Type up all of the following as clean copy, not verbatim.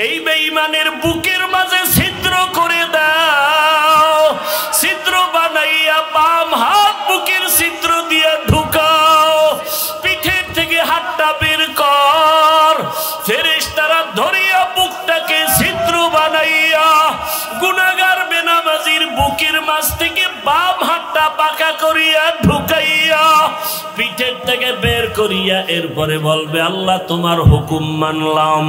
এই বেঈমানের বুকের মাঝে ছিদ্র করে দাও, ছিদ্র বানাইয়া বাম হাত বুকের ছিদ্র দিয়ে ঢুকাও, পিঠের থেকে হাতটা বের কর, ফেরেশতারা ধরিয়া বুকটাকে ছিদ্র বানাইয়া গুনাহগার বেনামাজির বুকের মাঝ থেকে বাম হাতটা পাকা করিয়া ঢুকাইয়া পিঠের থেকে বের করিয়া এরপরে বলবে আল্লাহ তোমার হুকুম মানলাম।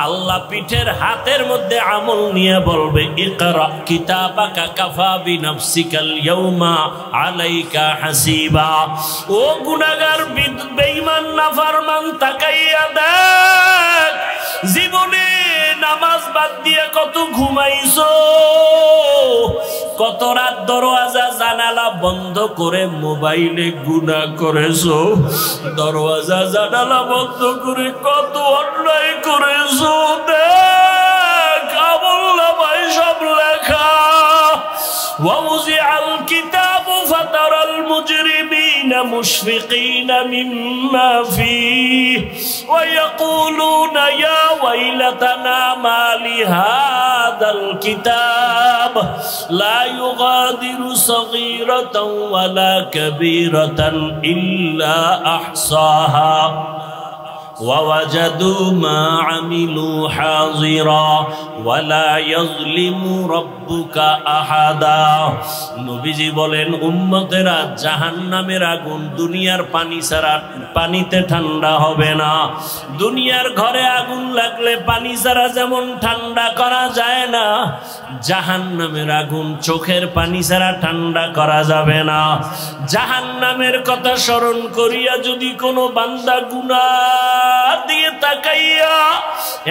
আল্লাহ পিঠের হাতের মধ্যে আমল নিয়ে বলবে ইকরা কিতাবাকা কাফা বিনাফসিকাল ইয়াউমা আলাইকা হাসিবা। ও গুনাহগার বেঈমান নাফরমান তাকাইয়া দেখ, জীবনে নামাজ বাদ দিয়ে কত ঘুমাইছো, কত রাত দরওয়াজা জানালা বন্ধ করে মোবাইলে গুনাহ করেছো, দরওয়াজা জানালা বন্ধ করে কত অন্যায় করেছো। দেখ আমলনামায় সব লেখা। ওয়াউজিআল কিতাবু ফাতারাল মুজরিমিনা মুশফিকিনা মিম্মা ফীহি ওয়া ইয়াকুলুনা ইয়া ওয়াইলাতানা মা লিহাদাল কিতাব লা ইউগাদিরু সগীরাতাও ওয়ালা কাবীরাতান ইল্লা আহসাহা ووجدوا ما عملوا حاضرا ولا يظلم ربك أحدا। নবীজি বলেন উম্মতেরা জাহান্নামের আগুন দুনিয়ার পানি ছাড়া পানিতে ঠান্ডা হবে না। দুনিয়ার ঘরে আগুন লাগলে পানি ছাড়া যেমন ঠান্ডা করা যায় না, জাহান্নামের আগুন চোখের পানি ছাড়া ঠান্ডা করা যাবে না। জাহান্নামের কথা স্মরণ করিয়া যদি কোনো বান্দা গুনাহ দিয়ে তাকাইয়া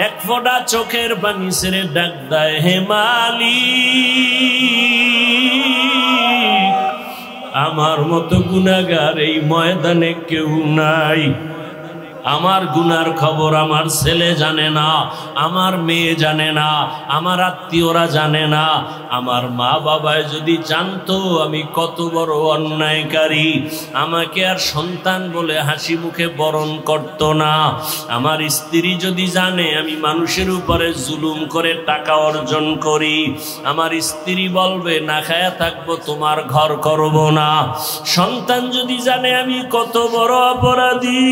এক ফোঁটা চোখের পানি ছেড়ে ডাক দেয় হে মালিক, আমার মতো গুনাহগার এই ময়দানে কেউ নাই। আমার গুনার খবর আমার ছেলে জানে না, আমার মেয়ে জানে না, আমার আত্মীয়রা জানে না। আমার মা বাবায় যদি জানতো আমি কত বড় অন্যায়কারী, আমাকে আর সন্তান বলে হাসি মুখে বরণ করত না। আমার স্ত্রী যদি জানে আমি মানুষের উপরে জুলুম করে টাকা অর্জন করি, আমার স্ত্রী বলবে না খায়া থাকবো, তোমার ঘর করব না। সন্তান যদি জানে আমি কত বড় অপরাধী,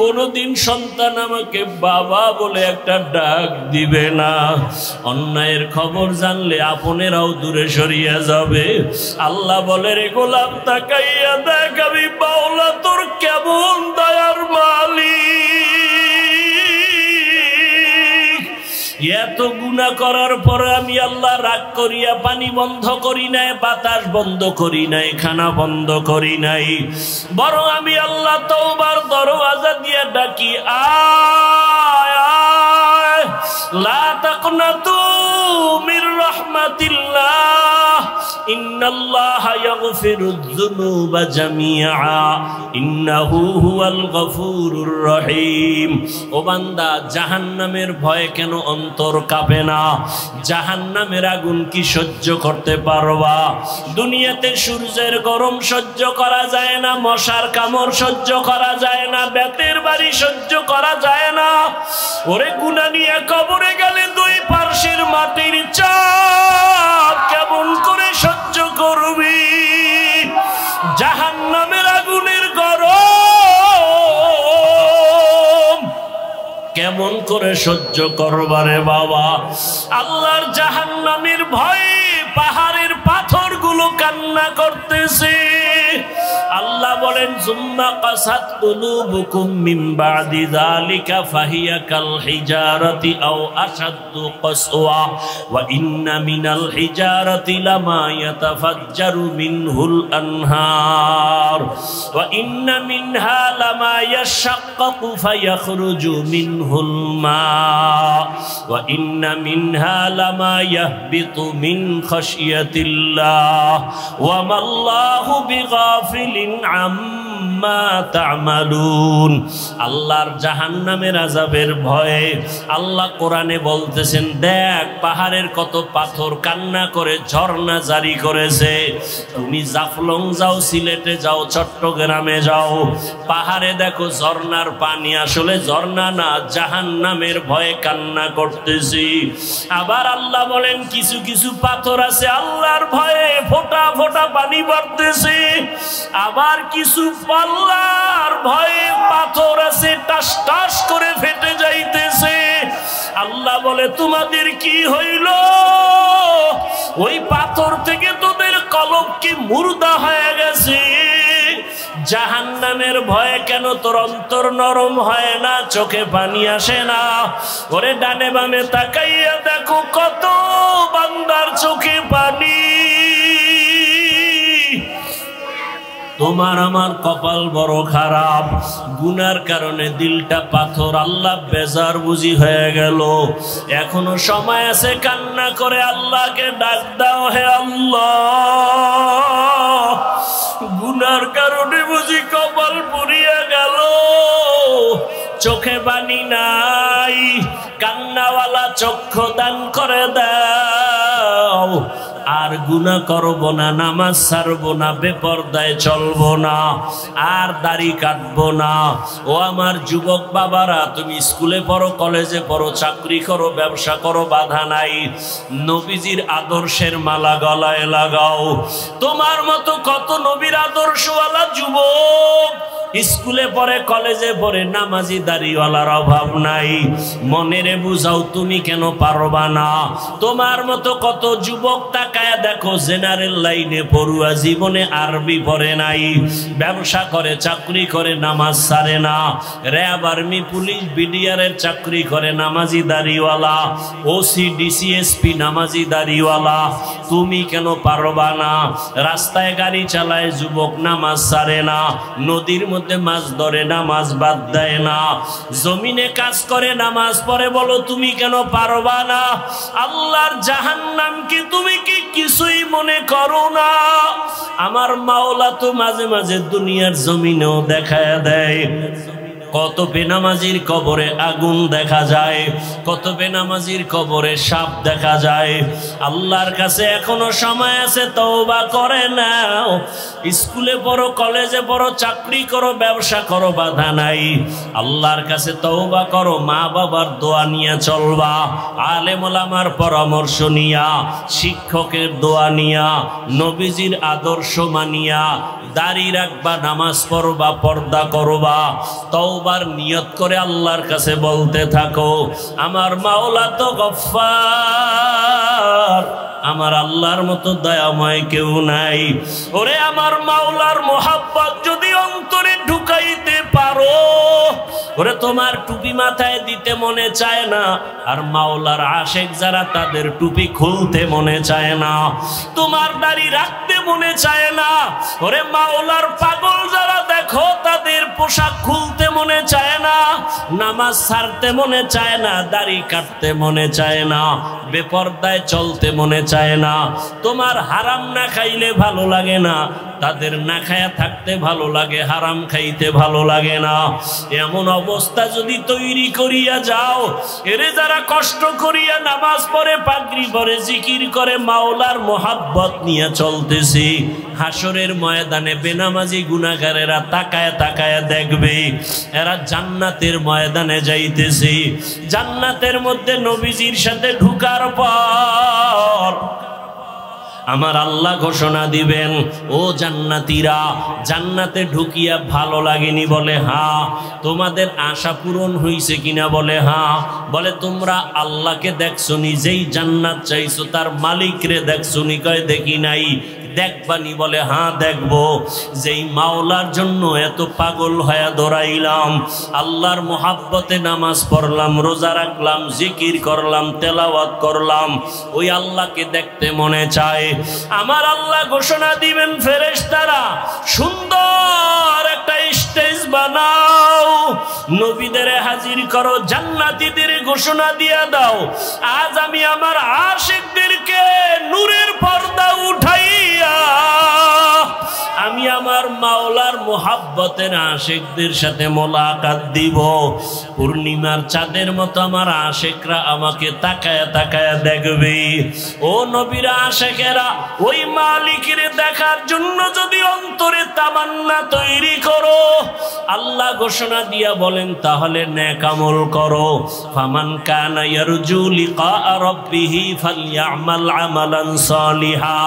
কোনদিন সন্তান আমাকে বাবা বলে একটা ডাক দিবে না। অন্যায়ের খবর জানলে আপনেরাও দূরে সরিয়ে যাবে। আল্লাহ বলে রে গোলাম তাকাইয়া দেখ আমি বাউলা তোর কেমন দয়ার মালিক। এত গুনাহ করার পরে আমি আল্লাহ রাগ করিয়া পানি বন্ধ করি নাই, বাতাস বন্ধ করি নাই, খানা বন্ধ করি নাই, বরং আমি আল্লাহ তওবার দরওয়াজা দিয়ে ডাকি আয় আয় লা তাকনাতু মির রাহমাতিল্লাহ ইন্নাল্লাহা ইয়াগফিরুয যুনুবা জামিআ ইন্নাহু হুয়াল গফুরুর রহিম। ও বান্দা জাহান্নামের ভয়ে কেন অন্তর কাঁপে না? জাহান্নামের আগুন কি সহ্য করতে পারবা? দুনিয়াতে সূর্যের গরম সহ্য করা যায় না, মশার কামড় সহ্য করা যায় না, বেতের বাড়ি সহ্য করা যায় না। ওরে গুনাহ নিয়ে কবরে গেলে দুই পার্শ্বের মাটির চাপ কেমন করে সহ্য করবি? জাহান্নামের আগুনের গরম কেমন করে সহ্য করবারে বাবা? আল্লাহর জাহান্নামের ভয়ে পাহাড়ের পাথরগুলো কান্না করতেছে। আল্লাহ বলেন সুম্মা কাসাত কুলুবুকুম মিন বাদি যালিকা ফাহিয়া কাল হিজারাতি আও আশাদ্দু কাসওয়া ওয়া ইন্না মিনাল হিজারাতি লামা ইয়াতাফাজ্জারু মিনহুল আনহার ওয়া ইন্না মিনহা লামা ইয়াশাক্কাকু ফায়াখরুজু মিনহুল মা ওয়া ইন্না মিনহা লামা ইয়াহবিতু মিন খাশিয়াতিল্লাহ ওয়া মাল্লাহু বিগাফিলিন আম্মা মিম্মা তা'মালুন। আল্লাহর জাহান্নামের আযাবের ভয়ে আল্লাহ কোরআনে বলতেছেন, দেখ পাহাড়ের কত পাথর কান্না করে ঝর্ণা জারি করেছে। তুমি জাফলং যাও, সিলেটে যাও, চট্টগ্রামে যাও, পাহাড়ে দেখো ঝর্ণার পানি আসলে ঝর্ণা না, জাহান্নামের ভয়ে কান্না করতেছি। আবার আল্লাহ বলেন কিছু কিছু পাথর আছে আল্লাহর ভয়ে ফোঁটা ফোঁটা পানি পড়তেছে। আবার কিছু আল্লাহর ভয়ে পাথর আছে টাস টাস করে ফেটে যাইতেছে। আল্লাহ বলে তোমাদের কি হইল? ওই পাথর থেকে তোদের কলব কি মুর্দা হয়ে গেছে? জাহান্নামের ভয়ে কেন তোর অন্তর নরম হয় না, চোখে পানি আসে না? ওরে ডানে বামে তাকাইয়া দেখো কত বান্দার চোখে পানি। তোমার আমার কপাল বড় খারাপ, গুনার কারণে দিলটা পাথর। আল্লাহ বেজার বুঝি হয়ে গেল। এখনো সময় আছে, কান্না করে আল্লাহকে ডাক দাও, হে আল্লাহ গুনার কারণে বুঝি কপাল পুড়িয়া গেল, চোখে পানি নাই, কান্নাওয়ালা চক্ষু দান করে দাও। আর গুনাহ করব না, নামাজ ছাড়বো না, বেপরদায় চলবো না, আর দাড়ি কাটবো না। ও আমার যুবক বাবারা, তুমি স্কুলে পড়ো, কলেজে পড়ো, চাকরি করো, ব্যবসা করো, বাধা নাই। নবীজির আদর্শের মালা গলায় লাগাও। তোমার মতো কত নবীর আদর্শওয়ালা যুবক স্কুলে পড়ে, কলেজে পড়ে, নামাজি দাড়িওয়ালার অভাব নাই। মনেরে বুঝাও তুমি কেন পারবা না? তোমার মতো কত যুবক তাকায় দেখো জেনারেল লাইনে পড়ুয়া, জীবনে আরবি পড়ে নাই, ব্যবসা করে, চাকরি করে, নামাজ ছাড়ে না, র্যাব, আর্মি, পুলিশ, বিডিআরের চাকরি করে, নামাজি দাড়িওয়ালা, ওসি, ডিসি, এসপি, নামাজি দাড়িওয়ালা। তুমি কেন পারবা না? রাস্তায় গাড়ি চালায় যুবক, নামাজ ছাড়ে না, নদীর মধ্যে মাছ ধরে, নামাজ বাদ দেয় না, জমিনে কাজ করে, নামাজ পড়ে। বলো তুমি কেন পারবা না? আল্লাহর জাহান্নাম কি তুমি কি কিছুই মনে করো না? আমার মাওলা তো মাঝে মাঝে দুনিয়ার জমিনেও দেখায় দেয়। কত বেনামাজির কবরে আগুন দেখা যায়, কত বেনামাজির কবরে সাপ দেখা যায়। আল্লাহর কাছে এখনো সময় আছে, তওবা করে নাও। স্কুলে পড়ো, কলেজে পড়ো, চাকরি করো, ব্যবসা করো, বাধা নাই। আল্লাহর কাছে তওবা করো, মা বাবার দোয়া নিয়ে চলবা, আলেম ওলামার পরামর্শ নিয়া, শিক্ষকের দোয়া নিয়া, নবীজির আদর্শ মানিয়া দাড়ি রাখবা, নামাজ পড়বা, পর্দা করবা, তওবার নিয়ত করে আল্লাহর কাছে বলতে থাকো, আমার মাওলা তো গফফার, আমার আল্লাহর মতো দয়াময় কেউ নাই। ওরে আমার মাওলার মোহাব্বত যদি অন্তরে ঢুকাইতে পারো, ওরে তোমার টুপি মাথায় দিতে মনে চায় না, আর মাওলার আশেক যারা তাদের টুপি খুলতে মনে চায় না, তোমার দাড়ি রাখতে মনে চায় না। ওরে মাওলার পাগল যারা দেখো তাদের পোশাক খুলতে মনে চায় না, নামাজ ছাড়তে মনে চায় না, দাড়ি কাটতে মনে চায় না, বেপরদায় চলতে মনে চায় না। তোমার হারাম না খাইলে ভালো লাগে না, তাদের না খায়া থাকতে ভালো লাগে, হারাম খাইতে ভালো লাগে না। এমন অবস্থা যদি তৈরি করিয়া যাও, এরে যারা কষ্ট করিয়া নামাজ পড়ে, পাগড়ি পরে, জিকির করে, মাওলার মোহাব্বত নিয়ে চলতেছি, হাসরের ময়দানে বেনামাজি গুনাহগারেরা তাকায় তাকায় দেখবে এরা জান্নাতের ময়দানে যাইতেছে। জান্নাতের মধ্যে নবীজির সাথে ঢুকার পর আমার আল্লাহ ঘোষণা দিবেন, ও জান্নাতীরা, জান্নাতে ঢুকিয়া ভালো লাগেনি? বলে হ্যাঁ। তোমাদের আশা পূরণ হইছে কিনা? বলে হ্যাঁ। বলে তোমরা আল্লাহকে দেখছো নি? যেই জান্নাত চাইছো তার মালিকরে দেখছো নি? কয় দেখি নাই। দেখবানি? বলে হ্যাঁ দেখবো। যেই মাওলার জন্য এত পাগল হয়ে দৌড়াইলাম, আল্লাহর মোহাব্বতে নামাজ পড়লাম, রোজা রাখলাম, জিকির করলাম, তেলাওয়াত করলাম, ওই আল্লাহকে দেখতে মনে চায়। আমার আল্লাহ ঘোষণা দিবেন, ফেরেশতারা সুন্দর একটা স্টেজ বানাও, নবীদের হাজির করো, জান্নাতীদের ঘোষণা দিয়ে দাও, আজ আমি আমার আশিকদেরকে নূরের পর্দা উঠাইয়া আমি আমার মাওলার মোহাব্বতের আশিকদের সাথে মোলাকাত দিব। পূর্ণিমার চাঁদের মতো আমার আশিকরা আমাকে তাকায়া তাকায়া দেখবে। ও নবীর আশিকেরা, ওই মালিকের দেখার জন্য যদি অন্তরে তামান্না তৈরি করো, আল্লাহ ঘোষণা দিয়া বলেন তাহলে নেক আমল করো। ফামান কানা ইয়ারজু লিকা রাব্বিহি ফালইআমাল আমালান সালিহা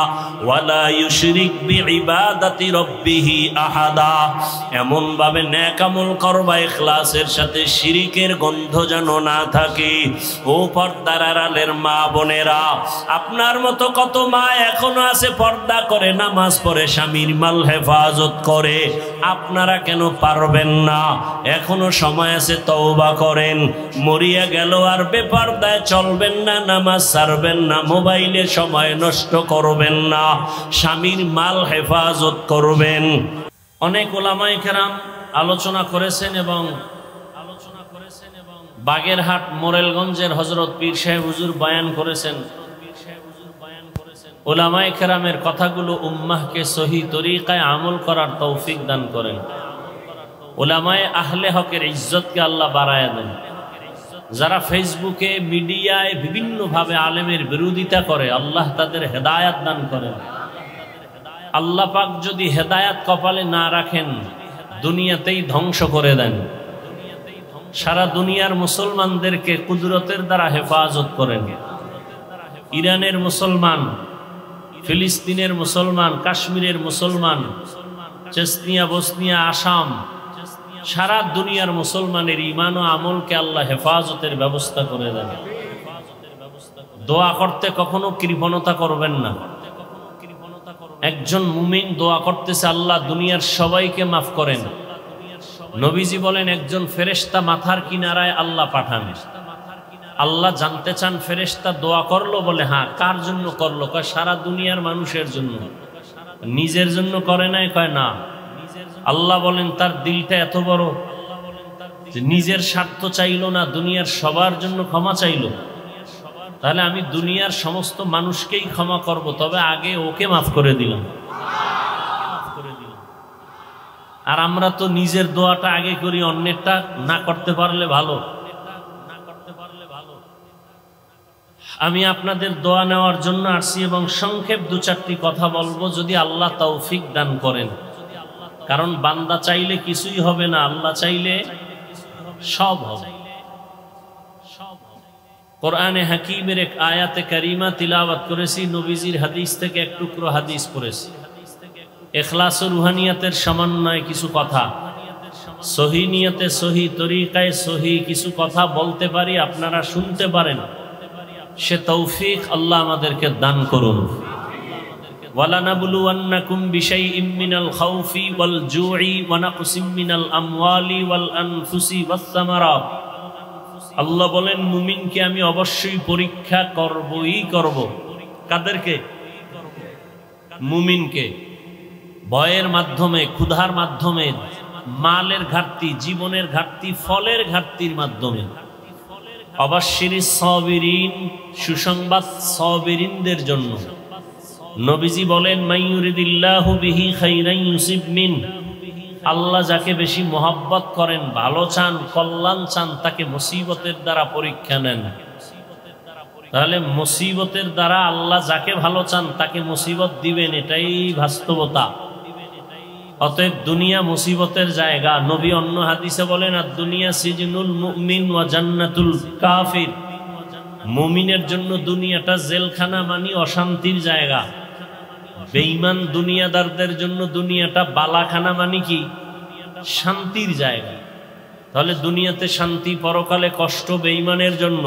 ওয়ালা ইউশরিক বিইবাদাতি রাব্বিহি আহাদা। এমন ভাবে নেক আমল করবা ইখলাসের সাথে, শিরিকের গন্ধ যেন না থাকে। ও পর্দার আড়ালের মা বোনেরা, আপনার মতো কত মা এখনো আছে পর্দা করে, নামাজ পড়ে, স্বামীর মাল হেফাজত করে। আপনারা কেন পারবেন না? এখনো সময় আছে, তওবা করেন। মরিয়া গেল আর বেপরদায় চলবেন না, নামাজ ছাড়বেন না, মোবাইলে সময় নষ্ট করবেন না, স্বামীর মাল হেফাজত করবেন। অনেক ওলামায়ে কেরাম আলোচনা করেছেন এবং বাগেরহাট মোরেলগঞ্জের হযরত পীর সাহেব হুজুর বয়ান করেছেন। ওলামায়ে কেরামের কথাগুলো উম্মাহকে সহি তরিকায় আমল করার তৌফিক দান করেন। ওলামায়ে আহলে হকের ইজ্জতকে আল্লাহ বাড়ায় দেন। যারা ফেসবুকে মিডিয়ায় বিভিন্নভাবে আলেমের বিরোধিতা করে, আল্লাহ তাদের হেদায়াত দান করেন। আল্লাহ পাক যদি হেদায়াত কপালে না রাখেন, দুনিয়াতেই ধ্বংস করে দেন। সারা দুনিয়ার মুসলমানদেরকে কুদরতের দ্বারা হেফাজত করেন। ইরানের মুসলমান, ফিলিস্তিনের মুসলমান, কাশ্মীরের মুসলমান, চেচনিয়া, বসনিয়া, আসাম, সারা দুনিয়ার মুসলমানের ঈমান ও আমলকে আল্লাহ হেফাজতের ব্যবস্থা করে দেন। দোয়া করতে কখনো কৃপণতা করবেন না। একজন মুমিন দোয়া করতেছে, আল্লাহ দুনিয়ার সবাইকে মাফ করেন। নবীজি বলেন, একজন ফেরেশতা মাথার কিনারায় আল্লাহ পাঠান। আল্লাহ জানতে চান ফেরেশতা দোয়া করলো, বলে হ্যাঁ। কার জন্য করলো? কয় সারা দুনিয়ার মানুষের জন্য। নিজের জন্য করে নাই? কয় না। আল্লাহ বলেন তার দিলটা এত বড় যে নিজের স্বার্থ চাইলো না, দুনিয়ার সবার জন্য ক্ষমা চাইলো। তাহলে আমি দুনিয়ার সমস্ত মানুষকেই ক্ষমা করব, তবে আগে ওকে মাফ করে দিলাম। আর আমরা তো নিজের দোয়াটা আগে করি, অন্যেরটা না করতে পারলে ভালো। আমি আপনাদের দোয়া নেওয়ার জন্য আসছি এবং সংক্ষেপ দু চারটি কথা বলবো, যদি আল্লাহ তৌফিক দান করেন। কারণ বান্দা চাইলে কিছুই হবে না, আল্লাহ চাইলে সব হবে। কোরআনে হাকিমের এক আয়াতে কারিমা তিলাওয়াত করেছি, নবীজির হাদিস থেকে এক টুকরো হাদিস পড়েছি। ইখলাস ও রুহানিয়াতের সমন্বয়ে কিছু কথা, সহি নিয়তে সহি তরিকায় সহি কিছু কথা বলতে পারি, আপনারা শুনতে পারেন। সে তৌফিক আল্লাহ আমাদেরকে দান করুন। ওয়ালানাবলুওয়ান্নাকুম বিশাইইম মিনাল খাউফি ওয়াল জুই ওয়া নাকসিম মিনাল আমওয়ালি ওয়াল আনফুসি ওয়াস সামারাত। আল্লাহ বলেন, মুমিনকে আমি অবশ্যই পরীক্ষা করবই করব। কাদেরকে? মুমিনকে। ভয়ের মাধ্যমে, ক্ষুধার মাধ্যমে, মালের ঘাটতি, জীবনের ঘাটতি, ফলের ঘাটতির মাধ্যমে। অবাশশিরিস সাবিরিন, সুসংবাদ সাবিরিনদের জন্য। নবীজি বলেন, মাইয়ুরিদিল্লাহু বিহি খাইরান ইউসিব মিন। আল্লাহ যাকে বেশি মোহাব্বত করেন, ভালো চান, কল্যাণ চান, তাকে মুসিবতের দ্বারা পরীক্ষা নেন। তাহলে মুসিবতের দ্বারা আল্লাহ যাকে ভালো চান তাকে মুসিবত দিবেন, এটাই বাস্তবতা। অতএব দুনিয়া মুসিবতের জায়গা। নবী অন্য হাদিসে বলেন, আর দুনিয়া সিজনুল মুমিন ওয়া জান্নাতুল কাফির। মুমিনের জন্য দুনিয়াটা জেলখানা, মানে অশান্তির জায়গা। বেঈমান দুনিয়াদারদের জন্য দুনিয়াটা বালাখানা, মানে কি? শান্তির জায়গা। তাহলে দুনিয়াতে শান্তি, পরকালে কষ্ট বেঈমানের জন্য।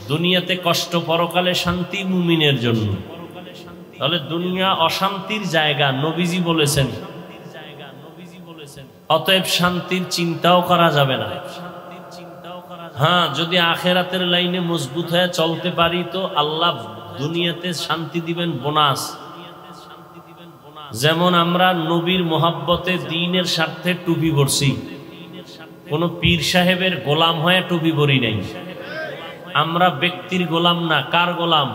দুনিয়াতে কষ্ট, পরকালে শান্তি মুমিনের জন্য। তাহলে দুনিয়া অশান্তির জায়গা, নবীজি বলেছেন। অতএব শান্তির চিন্তাও করা যাবে না। হ্যাঁ, যদি আখেরাতের লাইনে মজবুত হয়ে চলতে পারি তো আল্লাহ দুনিয়াতে শান্তি দিবেন, বোনাস। যেমন আমরা নবীর মোহাব্বতে, দ্বীনের স্বার্থে টুপি পরছি। কোন পীর সাহেবের গোলাম হয়ে টুপি পরি নাই। আমরা ব্যক্তির গোলাম না। কার গোলাম?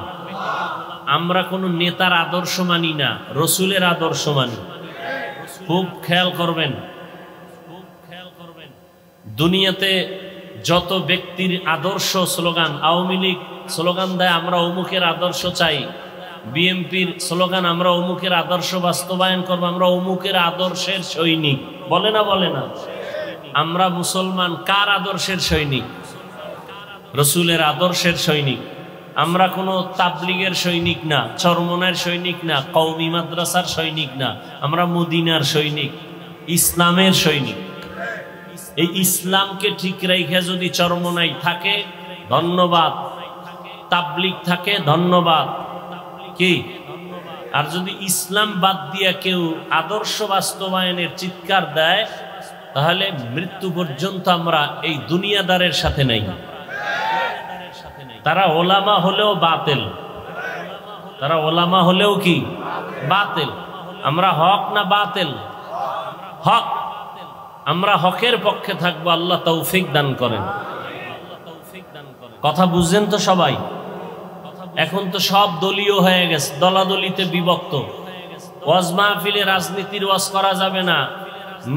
আমরা কোন নেতার আদর্শ মানি না, রসুলের আদর্শ মানি। খুব খেয়াল করবেন, দুনিয়াতে যত ব্যক্তির আদর্শ স্লোগান, আওয়ামী লীগ স্লোগান দেয় আমরা অমুকের আদর্শ চাই, বিএনপির স্লোগান আমরা অমুকের আদর্শ বাস্তবায়ন করবো, আমরা অমুকের আদর্শের সৈনিক, বলে না বলে না? আমরা মুসলমান কার আদর্শের সৈনিক? রসুলের আদর্শের সৈনিক। আমরা কোনো তাবলিগের সৈনিক না, চরমনার সৈনিক না, কওমি মাদ্রাসার সৈনিক না, আমরা মদিনার সৈনিক, ইসলামের সৈনিক। এই ইসলামকে ঠিক রেখে যদি চরমনাই থাকে ধন্যবাদ, তাবলিগ থাকে ধন্যবাদ, কি? আর যদি ইসলাম বাদ দিয়া কেউ আদর্শ বাস্তবায়নের চিৎকার দেয় তাহলে মৃত্যু পর্যন্ত আমরা এই দুনিয়াদারের সাথে নেই। তারা ওলামা হলেও বাতিল, তারা ওলামা হলেও কি বাতিল। আমরা হক না বাতিল? হক। আমরা হকের পক্ষে থাকবো, আল্লাহ তৌফিক দান করেন। কথা বুঝছেন তো সবাই? এখন তো সব দলীয় হয়ে গেছে, দলাদলিতে বিভক্ত। ওয়াজ মাহফিলে রাজনীতির ওয়াজ করা যাবে না,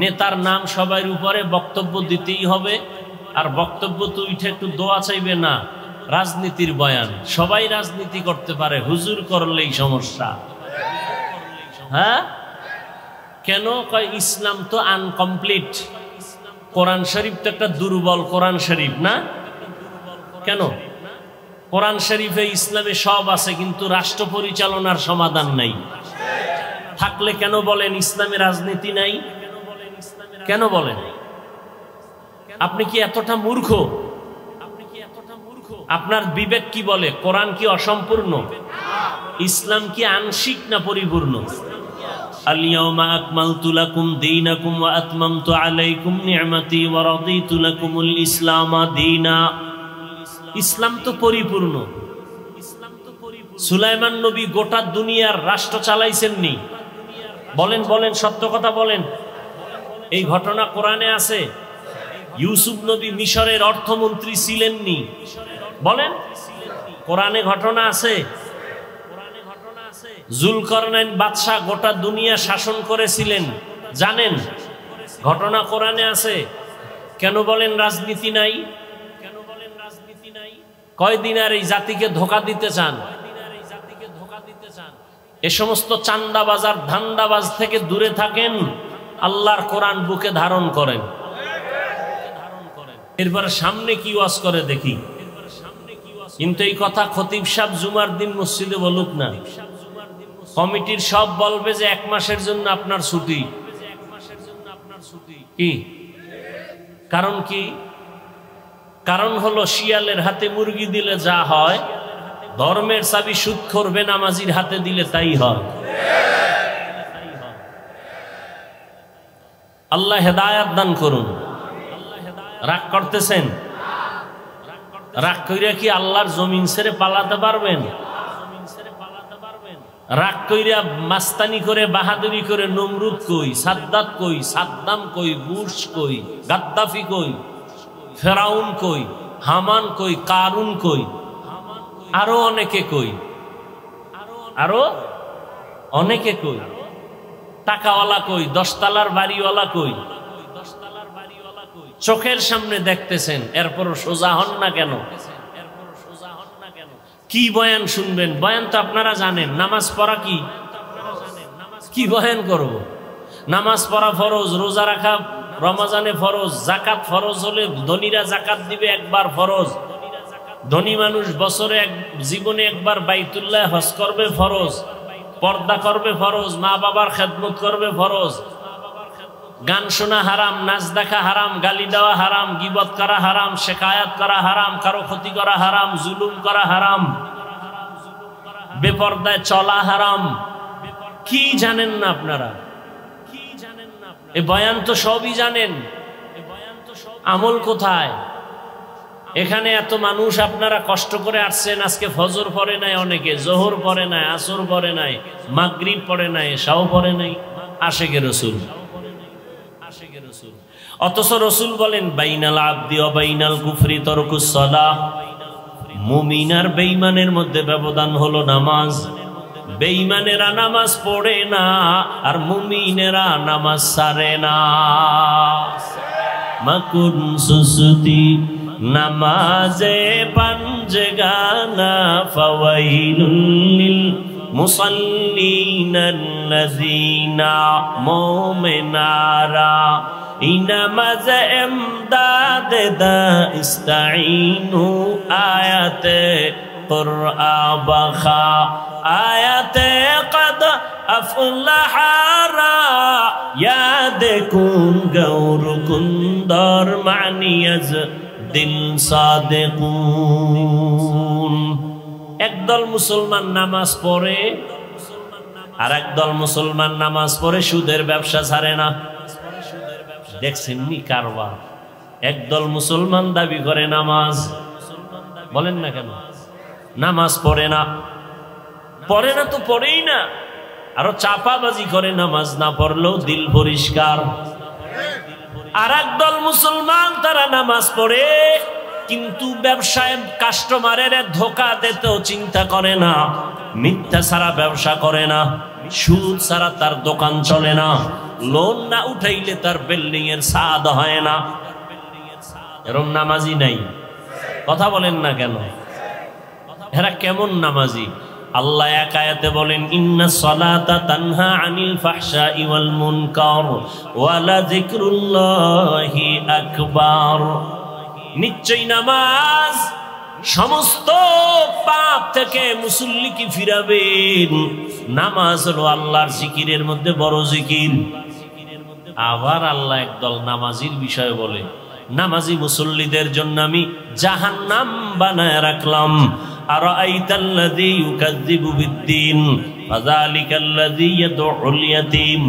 নেতার নাম সবার উপরে বক্তব্য দিতেই হবে, আর বক্তব্য তো উঠে একটু দোয়া চাইবে না, রাজনীতির বয়ান। সবাই রাজনীতি করতে পারে, হুজুর করলেই সমস্যা। হ্যাঁ, কেন? কয় ইসলাম তো আনকমপ্লিট, কোরআন শরীফ তো একটা দুর্বল কোরআন শরীফ না? কেন? কোরআন শরীফে ইসলামে সব আছে কিন্তু রাষ্ট্র পরিচালনার সমাধান নাই। থাকলে কেন বলেন ইসলামে রাজনীতি নাই? কেন বলেন? আপনি কি এতটা মূর্খ? আপনার বিবেক কি বলে? কোরআন কি অসম্পূর্ণ? ইসলাম কি আংশিক না পরিপূর্ণ? আল-ইয়াওমা আকমালতু লাকুম দীনাকুম ওয়া আতমামতু আলাইকুম নি'মাতি ওয়া রাদিতু লাকুমুল ইসলামা দীনা। ইসলাম তো পরিপূর্ণ। সুলাইমান নবী গোটা দুনিয়ার রাষ্ট্র চালাইছেননি? বলেন বলেন, সত্য কথা বলেন। এই ঘটনা কোরআনে আছে। ইউসুফ নবী মিশরের অর্থমন্ত্রী ছিলেননি? বলেন, কোরআনে ঘটনা আছে। জুলকারনাইন বাদশাহ গোটা দুনিয়া শাসন করেছিলেন, জানেন? ঘটনা কোরআনে আছে। কেন বলেন রাজনীতি নাই? কয়দিন আর এই জাতিকে ধোঁকা দিতে চান? এ সমস্ত চান্দাবাজ আর ধান্দাবাজ থেকে দূরে থাকেন, আল্লাহর কোরআন বুকে ধারণ করেন। এরপরে সামনে কি ওয়াজ করে দেখি। কিন্তু এই কথা খতিব সাহেব জুমার দিন মসজিদে বলুক না, কমিটির সব বলবে যে 1 মাসের জন্য আপনার ছুটি। কি কারণ? কি কারণ? হলো শিয়ালের হাতে মুরগি দিলে যা হয়, ধর্মের চাবি সুদখোর বেনামাজির হাতে দিলে তাই হয়। আল্লাহ হেদায়াত দান করুন। রাগ করতেছেন? রাগ কইরা কি আল্লাহর জমিন ছেড়ে পালাতে পারবেন? রাগ কইরা মাস্তানি করে বাহাদুরি করে নমরুদ কই, সাদ্দাত কই, সাদ্দাম কই, বুশ কই, গাদ্দাফি কই, ফেরাউন কই, হামান কই, কারুন কই, আরো অনেকে কই, আরো অনেকে কই, টাকাওয়ালা কই, 10 তলার বাড়িওয়ালা কই, চোখের সামনে দেখতেছেন, এরপর সোজা হন না কেন? কি বয়ান শুনবেন? বয়ান তো আপনারা জানেন। নামাজ পড়া কি বয়ান করব? নামাজ পড়া ফরজ, রোজা রাখা রমজানে ফরজ, জাকাত ফরজ হলে ধনীরা জাকাত দিবে একবার ফরজ, ধনী মানুষ বছরে জীবনে একবার বাইতুল্লাহ হজ করবে ফরজ, পর্দা করবে ফরজ, মা বাবার খেদমত করবে ফরজ, গান শোনা হারাম, নাচ দেখা হারাম, গালি দেওয়া হারাম, গীবত করা হারাম, শেকায়াত করা হারাম, কারো ক্ষতি করা হারাম, জুলুম করা হারাম, বেপরদায় চলা হারাম। কি জানেন না আপনারা? এ বয়ান তো সবই জানেন, আমল কোথায়? এখানে এত মানুষ আপনারা কষ্ট করে আসছেন, আজকে ফজর পড়ে নাই, অনেকে জোহর পড়ে নাই, আসর পড়ে নাই, মাগরিব পড়ে নাই, এশাও পড়ে নাই। আশেকে রসুল, অথচ রসুল বলেন বাইনাল আবদি ওয়া বাইনাল কুফরি তারকুস সালাহ। মুমিন আর বেঈমানের মধ্যে ব্যবধান হলো নামাজ। বেঈমানেরা নামাজ পড়ে না আর মুমিনেরা নামাজ ছাড়ে না। মাকুন সুসুতি নামাজে পাঞ্জগানা ফাওয়াইলুল লিল মুসাল্লিনাল্লাযীনা মুমিনারা ইনামাজ ইমদাদ দা ইস্তাঈনু আয়াতে কুরআ বাখা আয়াতে কদ আফলাহারা ইয়াদ কুন গৌর কুন্দর মানিয়াজ দিল সাদিকুন। একদল মুসলমান নামাজ পড়ে আর একদল মুসলমান নামাজ পড়ে সুদের ব্যবসা ছাড়ে না। দেখছেন নি কারবার? একদল মুসলমান দাবি করে নামাজ, বলেন না কেন নামাজ পড়ে না, পড়ে না তো পড়েই না, আরো চাপাবাজি করে নামাজ না পড়লেও দিল পরিষ্কার। আর একদল মুসলমান তারা নামাজ পড়ে কিন্তু ব্যবসায় কাস্টমারের ধোকা দিতেও চিন্তা করে না, মিথ্যা ছাড়া ব্যবসা করে না, সুদ ছাড়া তার দোকান চলে না, লোন না উঠাইলে তার বিল্ডিং এর ছাদ হয় না। এরকম নামাজি নাই, কথা বলেন না কেন? এরা কেমন নামাজি? আল্লাহ এক আয়াতে বলেন ইন্নাস সালাতা তানহা আনিল ফাহশাই ওয়াল মুনকার ওয়া লাযিকরুল্লাহি আকবার। নিশ্চয়ই নামাজ সমস্ত পাপ থেকে মুসল্লিকে ফিরাবেন। নামাজ হলো আল্লাহর জিকিরের মধ্যে বড় জিকির। আবার আল্লাহ একদল নামাজির বিষয় বলে নামাজি মুসল্লিদের জন্য আমি জাহান্নাম বানায় রাখলাম। আরাআইতাল্লাযী ইউকাযযিবু বিদ্দীন ফাযালিকাল্লাযী ইয়াদউল ইয়াতীম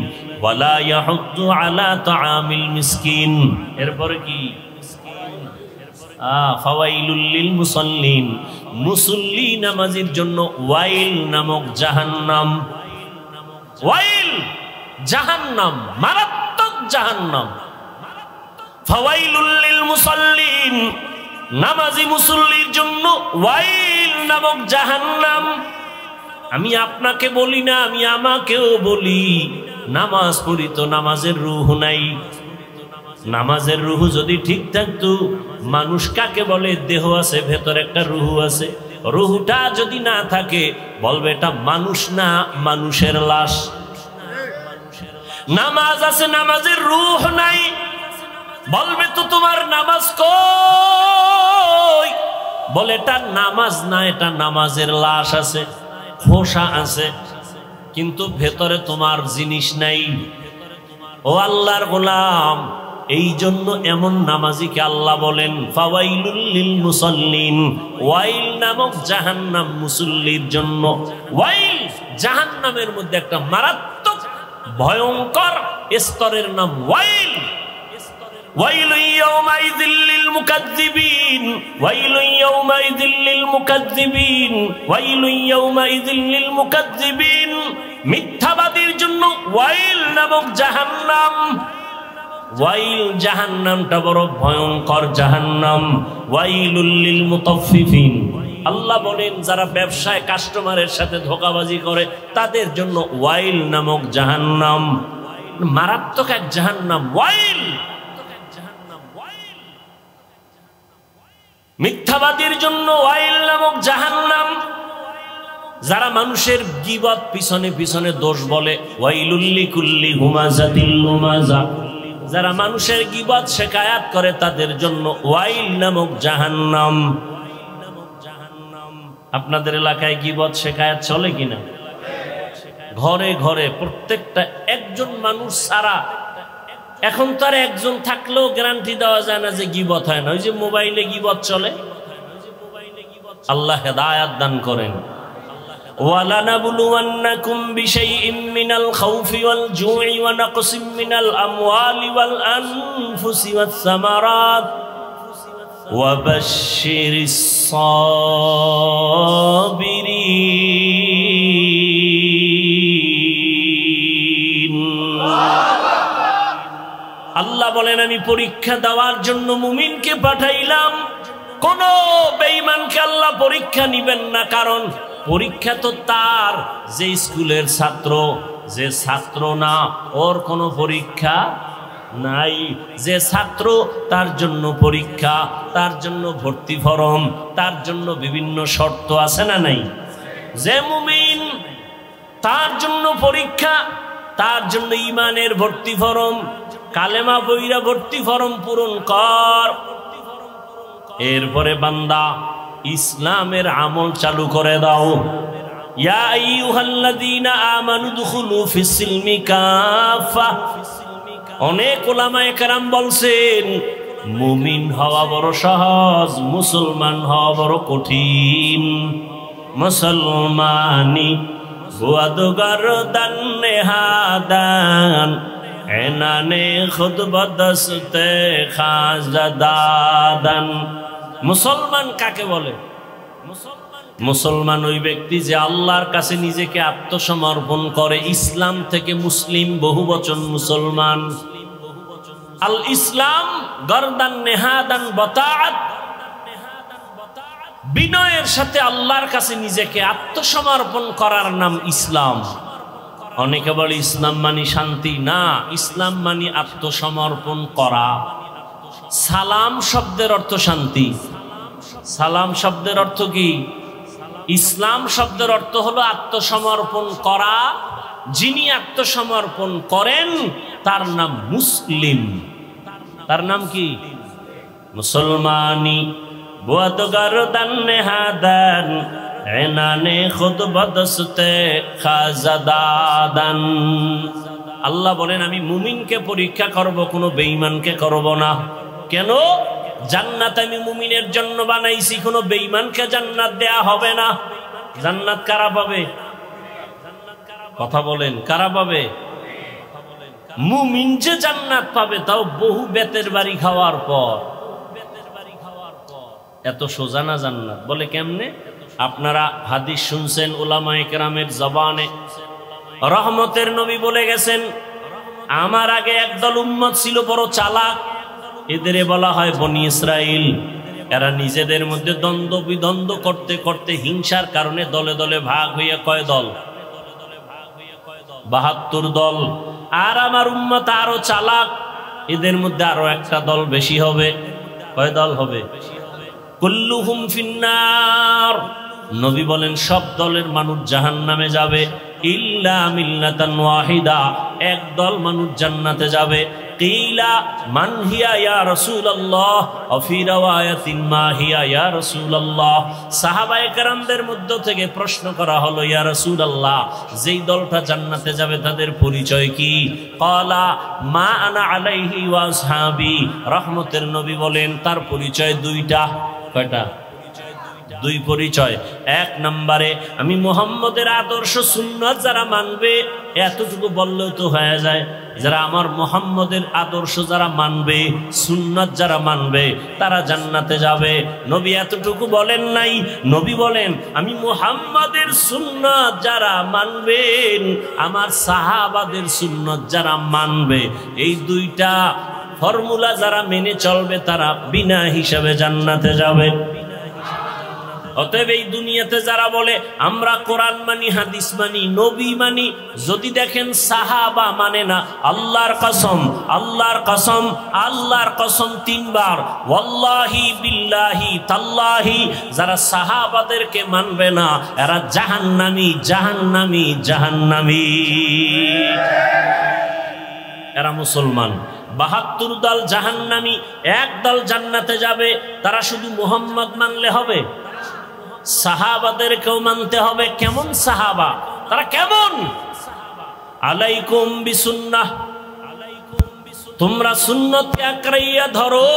ওয়া লা ইয়াহুদ্দু আলা তাআমিল মিসকিন। এরপরে কি? ফাওয়াইলুল লিল মুসাল্লিন, মুসল্লি নামাজির জন্য ওয়াইল নামক জাহান্নাম। ওয়াইল জাহান্নাম, মারাত্মক জাহান্নাম। ফাওয়াইলুল লিল মুসাল্লিন, নামাজি মুসল্লির জন্য ওয়াইল নামক জাহান্নাম। আমি আপনাকে বলি না, আমি আমাকেও বলি, নামাজ পড়ি তো নামাজের রূহ নাই। নামাজের রূহ যদি ঠিক থাকতো, মানুষ কাকে বলে? দেহ আছে, ভেতরে একটা রূহ আছে। রূহটা যদি না থাকে বলবে এটা মানুষ না, মানুষের লাশ। নামাজ আছে, নামাজের রূহ নাই, বলবে তো তোমার নামাজ কই? বলে এটা নামাজ না, এটা নামাজের লাশ আছে, খোসা আছে, কিন্তু ভেতরে তোমার জিনিস নাই। ও আল্লাহর গোলাম, এই জন্য এমন নামাজিকে আল্লাহ বলেন ফাওয়াইলুল লিল মুসাল্লিন, ওয়াইল নামক জাহান্নাম মুসল্লির জন্য। ওয়াইল জাহান্নামের মধ্যে একটা মারাত্মক ভয়ঙ্কর স্তরের নাম ওয়াইল। ওয়াইলুন ইয়াওমাইযিল লিল মুকাজ্জিবিন, ওয়াইলুন ইয়াওমাইযিল লিল মুকাজ্জিবিন, ওয়াইলুন ইয়াওমাইযিল লিল মুকাজ্জিবিন। মিথ্যাবাদীর জন্য ওয়াইল নামক জাহান্নাম। ওয়াইল জাহান্নামটা বড় ভয়ঙ্কর জাহান্নাম। ওয়াইলুল লিল মুতাফফিফিন, আল্লাহ বলেন যারা ব্যবসায় কাস্টমারের সাথে ধোঁকাবাজি করে তাদের জন্য ওয়াইল নামক জাহান্নাম। মারাত্মক এক জাহান্নাম ওয়াইল। মিথ্যাবাদীর জন্য ওয়াইল নামক জাহান্নাম। যারা মানুষের গীবত পিছনে পিছনে দোষ বলে, ওয়াইলুল লিকুল্লি হুমাযাতিল লুমাযা, যারা মানুষের গীবত শিকায়াত করে তাদের জন্য ওয়াইল নামক জাহান্নাম। আপনাদের এলাকায় গীবত শিকায়াত চলে কিনা? ঘরে ঘরে প্রত্যেকটা একজন মানুষ ছাড়া, এখন তার একজন থাকলেও গ্যারান্টি দেওয়া যায় না যে গীবত হয় না। ওই যে মোবাইলে গীবত চলে। আল্লাহ হেদায়াত দান করেন। وَلَنَبْلُوَنَّكُمْ بِشَيْءٍ مِّنَ الْخَوْفِ وَالْجُوعِ وَنَقْصٍ مِّنَ الْأَمْوَالِ وَالْأَنفُسِ وَالثَّمَرَاتِ وَبَشِّرِ الصَّابِرِينَ। আল্লাহ বলেন আমি পরীক্ষা দেওয়ার জন্য মুমিনকে পাঠাইলাম। কোন বেঈমানকে আল্লাহ পরীক্ষা নিবেন না, কারণ পরীক্ষা তো তার যে স্কুলের ছাত্র, যে ছাত্র না ওর কোনো পরীক্ষা নাই। যে ছাত্র তার জন্য পরীক্ষা, তার জন্য ভর্তি ফরম, তার জন্য বিভিন্ন শর্ত আছে না নাই? যে মুমিন তার জন্য পরীক্ষা, তার জন্য ইমানের ভর্তি ফরম, কালেমা বইরা ভর্তি ফরম পূরণ কর। এরপরে বান্দা ইসলামের আমল চালু করে দাও। ইয়া আইয়ুহাল্লাযীনা আমানু দুখুলু ফিস-সিলমি কাফা। অনেক উলামায়ে কেরাম বলছেন মুমিন হওয়া বড় সহজ, মুসলমান হওয়া বড় কঠিন। মুসলমানি বুয়াদগারদান নেহাদান এনানে খুদ বদস্তে খাজাদাদান। মুসলমান কাকে বলে? মুসলমান ওই ব্যক্তি যে আল্লাহর কাছে নিজেকে আত্মসমর্পণ করে। ইসলাম থেকে মুসলিম বহুবচন মুসলমান। আল ইসলাম গরদান নেহাদান বতাআত, বিনয়ের সাথে আল্লাহর কাছে নিজেকে আত্মসমর্পণ করার নাম ইসলাম। অনেকে বলে ইসলাম মানি শান্তি, না, ইসলাম মানি আত্মসমর্পণ করা। সালাম শব্দের অর্থ শান্তি। সালাম শব্দের অর্থ কি? ইসলাম শব্দের অর্থ হলো আত্মসমর্পণ করা। যিনি আত্মসমর্পণ করেন তার নাম মুসলিম। তার নাম কি? মুসলমানি বুয়াদগারদান নেহাদান এনানে খুদ বদস্তে খাজাদাদান। আল্লাহ বলেন আমি মুমিনকে পরীক্ষা করব, কোনো বেঈমানকে করব না। কেন? জান্নাত আমি মুমিনের জন্য বানাইছি, কোনো বেঈমানকে জান্নাত দেয়া হবে না। জান্নাত কারা পাবে? কথা বলেন, কারা পাবে? মুমিন যে জান্নাত পাবে তাও বহু বেতের বাড়ি খাওয়ার পর। এত সোজা না জান্নাত। বলে কেমনে? আপনারা হাদিস শুনছেন উলামায়ে কেরামের জবানে। রহমতের নবী বলে গেছেন আমার আগে একদল উম্মত ছিল বড় চালাক, এদের বলা হয় বনি ইসরাইল। এরা নিজেদের মধ্যে দ্বন্দ্ব বিদ্বন্দ্ব করতে করতে হিংসার কারণে দলে দলে ভাগ হয়ে কয় দল? ৭২ দল। আর আমার উম্মত আরো চালাক, এদের মধ্যে আরো একটা দল বেশি হবে। কয় দল হবে? কুল্লুহুম ফিন্নার। নবী বলেন সব দলের মানুষ জাহান্নামে যাবে, ইল্লা মিল্লাতান ওয়াহিদা, এক দল মানুষ জান্নাতে যাবে। কিলা মান হিয়া ইয়া রাসূলুল্লাহ ওয়া ফি রাওয়ায়াতিন মা হিয়া ইয়া রাসূলুল্লাহ। সাহাবায়ে কেরামদের মধ্য থেকে প্রশ্ন করা হলো ইয়া রাসূলুল্লাহ, যেই দলটা জান্নাতে যাবে তাদের পরিচয় কি? ক্বালা মা আনা আলাইহি ওয়া আসহাবি। রহমতের নবী বলেন তার পরিচয় দুইটা। কয়টা? দুই পরিচয়। এক নম্বরে আমি মুহাম্মদের আদর্শ সুন্নাত যারা মানবে, এতটুকু বললেও তো হয়ে যায়, যারা আমার মুহাম্মদের আদর্শ যারা মানবে, সুন্নাত যারা মানবে তারা জান্নাতে যাবে। নবী এতটুকু বলেন নাই, নবী বলেন আমি মুহাম্মদের সুন্নাত যারা মানবেন, আমার সাহাবাদের সুন্নাত যারা মানবে, এই দুইটা ফর্মুলা যারা মেনে চলবে তারা বিনা হিসাবে জান্নাতে যাবে। অতএব এই দুনিয়াতে যারা বলে আমরা কোরআন মানি, হাদিস মানি, নবী মানি, যদি দেখেন সাহাবা মানে না, আল্লাহর কসম, আল্লাহর কসম, আল্লাহর কসম ৩ বার, ওয়াল্লাহি বিল্লাহি তাল্লাহি, যারা সাহাবাদেরকে মানবে না এরা জাহান্নামী, জাহান্নামী, জাহান্নামী। এরা মুসলমান। ৭২ দল জাহান্নামী, এক দল জান্নাতে যাবে। তারা শুধু মুহাম্মদ মানলে হবে? সাহাবাদেরকেও মানতে হবে। কেমন সাহাবা? তারা কেমন? আলাইকুম বিসুন্নাহ, তোমরা সুন্নতকে আঁকড়াইয়া ধরো।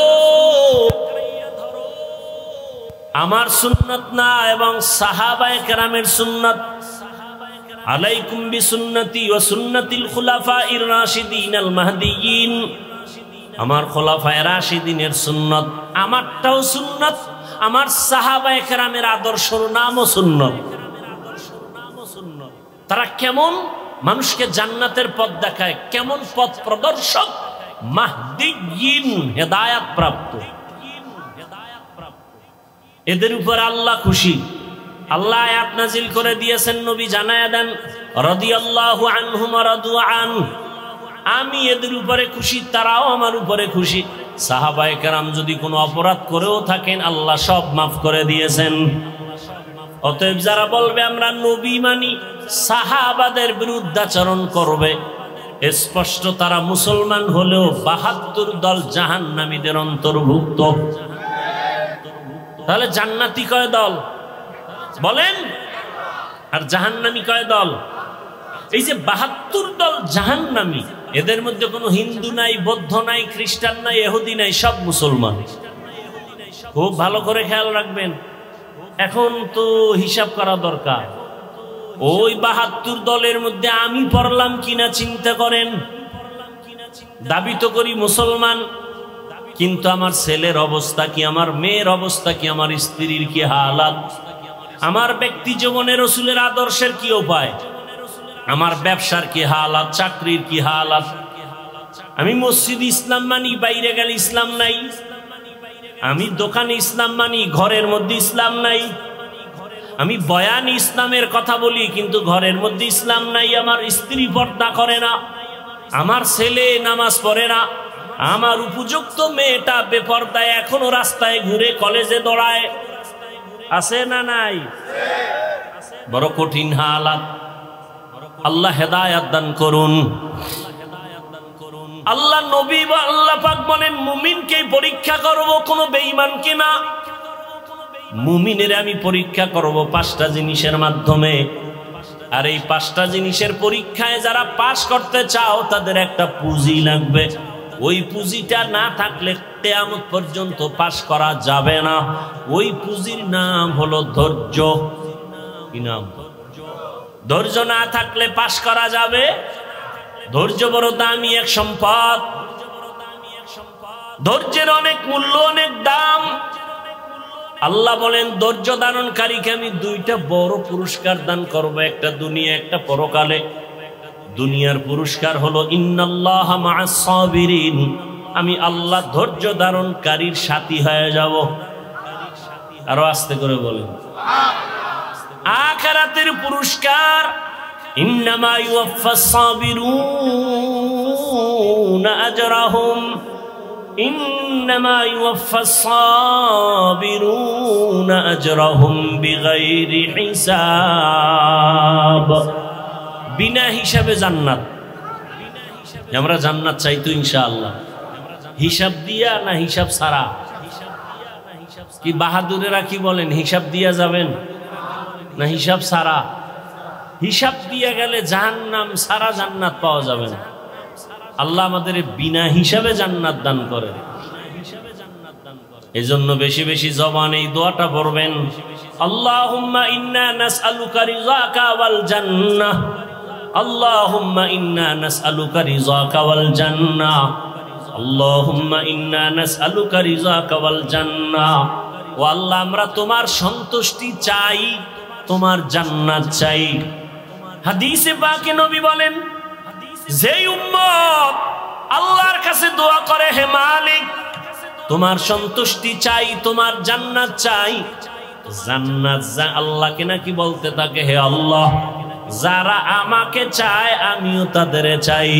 আমার সুন্নত না এবং সাহাবায়ে কেরামের সুন্নত। আলাইকুম বিসুন্নতি ওয়া সুন্নাতিল খুলাফাইর রাশিদিনাল মাহদিয়িন। আমার খোলাফায়ে রাশিদিনের সুন্নত, আমারটাও সুন্নত, আমার সাহাবায়ে কেরামের আদর্শর নামও সুন্নত। তারা কেমন? মানুষকে জান্নাতের পথ দেখায়। কেমন পথ প্রদর্শক? মাহদিয়িন, হেদায়েত প্রাপ্ত। এদের উপর আল্লাহ খুশি। আল্লাহ আয়াত নাজিল করে দিয়েছেন, নবী জানায়া দেন, রাদিয়াল্লাহু আনহুম ওয়া রাদু আন, আমি এদের উপরে খুশি, তারাও আমার উপরে খুশি। সাহাবায়ে কেরাম যদি কোনো অপরাধ করেও থাকেন আল্লাহ সব মাফ করে দিয়েছেন। অতএব যারা বলবে আমরা নবী মানি, সাহাবাদের বিরুদ্ধাচরণ করবে, স্পষ্ট তারা মুসলমান হলেও ৭২ দল জাহান্নামীদের অন্তর্ভুক্ত। তাহলে জান্নাতি কয় দল বলেন, আর জাহান্নামী কয় দল? এই যে ৭২ দল জাহান্নামী, এদের মধ্যে কোনো হিন্দু নাই, বৌদ্ধ নাই, খ্রিস্টান নাই, ইহুদি নাই, সব মুসলমান। খুব ভালো করে খেয়াল রাখবেন। এখন তো হিসাব করা দরকার, ওই ৭২ দলের মধ্যে আমি পড়লাম কিনা চিন্তা করেন। দাবি তো করি মুসলমান, কিন্তু আমার ছেলের অবস্থা কি, আমার মেয়ের অবস্থা কি, আমার স্ত্রীর কি হালাত, আমার ব্যক্তি জীবনে রাসূলের আদর্শের কি উপায়, আমার ব্যবসার কি হালাত, চাকরির কি হালাত। আমি মসজিদ ইসলাম মানি, বাইরে গেলে ইসলাম নাই। আমি দোকানে ইসলাম মানি, ঘরের মধ্যে ইসলাম নাই। আমি বয়ান ইসলামের কথা বলি, কিন্তু ঘরের মধ্যে ইসলাম নাই। আমার স্ত্রী পর্দা করে না, আমার ছেলে নামাজ পড়ে না, আমার উপযুক্ত মেয়েটা বেপর্দায় এখনো রাস্তায় ঘুরে, কলেজে দৌড়ায়। আছে না নাই? বড় কঠিন হালাত। আল্লাহ হেদায়েত দান করুন। আল্লাহ নবী বা আল্লাহ পাক বলেন, মুমিনকে পরীক্ষা করব, কোনো বেঈমানকে না। মুমিনের আমি পরীক্ষা করব 5টা জিনিসের মাধ্যমে। আর এই 5টা জিনিসের পরীক্ষায় যারা পাশ করতে চাও তাদের একটা পুঁজি লাগবে। ওই পুঁজিটা না থাকলে কিয়ামত পর্যন্ত পাশ করা যাবে না। ওই পুঁজির নাম হলো ধৈর্য। কি নাম? ধৈর্য না থাকলে পাশ করা যাবে? ধৈর্য বড় দামি এক সম্পদ। ধৈর্যের অনেক মূল্য, অনেক দাম। আল্লাহ বলেন, ধৈর্য ধারণকারীকে আমি 2টা বড় পুরস্কার দান করব, একটা দুনিয়া, একটা পরকালে। দুনিয়ার পুরস্কার হলো ইন্নাল্লাহা মা'আস সাবিরিন, আমি আল্লাহ ধৈর্য ধারণকারীর সাথী হয়ে যাব। আরো আস্তে করে বলেন। আখিরাতের পুরস্কার ইন্নামা ইউওয়াফাস সাবিরুনা আজরাহুম, ইন্নামা ইউওয়াফাস সাবিরুনা আজরাহুম বিগাইরি হিসাব। বিনা হিসাবে জান্নাত। আমরা জান্নাত চাই তো ইনশাআল্লাহ, হিসাব দিয়া না হিসাব ছাড়া? কি বাহাদুরেরা কি বলেন, হিসাব দিয়া যাবেন না হিসাব ছাড়া? হিসাব দিয়া গেলে জাহান্নাম, সারা জান্নাত পাওয়া যাবে না। আল্লাহ আমাদের বিনা হিসাবে জান্নাত দান করেন। এজন্য বেশি বেশি জবানে এই দোয়াটা পড়বেন, আল্লাহুম্মা ইন্না নাসআলুকা রিযাকা ওয়াল জান্নাহ, আল্লাহুম্মা ইন্না নাসআলুকা রিযাকা ওয়াল জান্নাহ, আল্লাহুম্মা ইন্না নাসআলুকা রিযাকা ওয়াল জান্নাহ। ও আল্লাহ, আমরা তোমার সন্তুষ্টি চাই, তোমার জান্নাত চাই। হাদিসে পাকে নবী বলেন, যেই উম্মত আল্লাহর কাছে দোয়া করে, হে মালিক তোমার সন্তুষ্টি চাই, তোমার জান্নাত চাই, জান্নাত আল্লাহকে নাকি বলতে থাকে, হে আল্লাহ যারা আমাকে চায় আমিও তাদের চাই।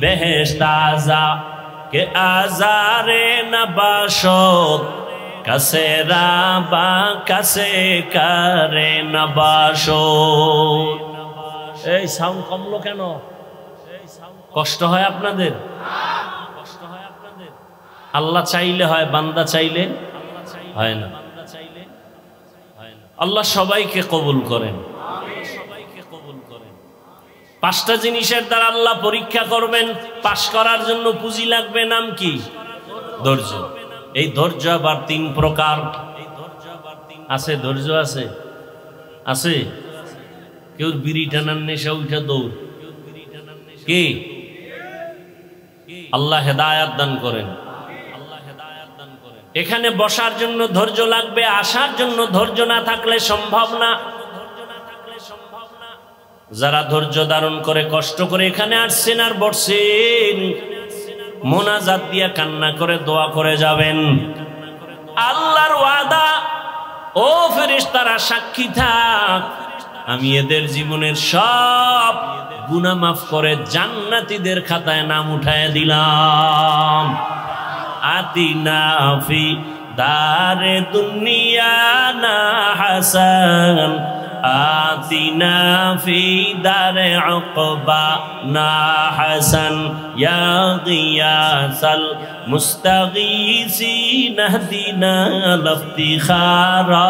বেহেশত আযা কে আজারে নবাশত, কাছে রাবা কাছে করে নবাশত। এই সাউন্ড কমলো কেন? কষ্ট হয় আপনাদের? আল্লাহ চাইলে হয়, বান্দা চাইলে হয় না। আল্লাহ সবাইকে কবুল করেন। 5টা জিনিসের দ্বারা আল্লাহ পরীক্ষা করবেন। পাশ করার জন্য পুঁজি লাগবে, নাম কি? ধৈর্য। এই ধৈর্য আবার 3 প্রকার আছে। ধৈর্য আছে আছে কেউ বিড়ি টানার নেশা উঠা দৌড়। কি? আল্লাহ হেদায়েত দান করেন। এখানে বসার জন্য ধৈর্য লাগবে, আসার জন্য ধৈর্য না থাকলে সম্ভব না। যারা ধৈর্য ধারণ করে কষ্ট করে এখানে আসছেন আর বসছেন, মোনাজাত দিয়া কান্না করে দোয়া করে যাবেন। আল্লাহর ওয়াদা, ও ফেরেশতারা সাক্ষী থাক, আমি এদের জীবনের সব গুনাহ মাফ করে জান্নাতীদের খাতায় নাম উঠায় দিলাম। আতিনা ফি দারে দুনিয়া না হাসান, আতিনা ফি দারে উকবা না হাসান, ইয়া গিয়াসাল মুস্তাগীসিন ইহদিনা লিফতিখারা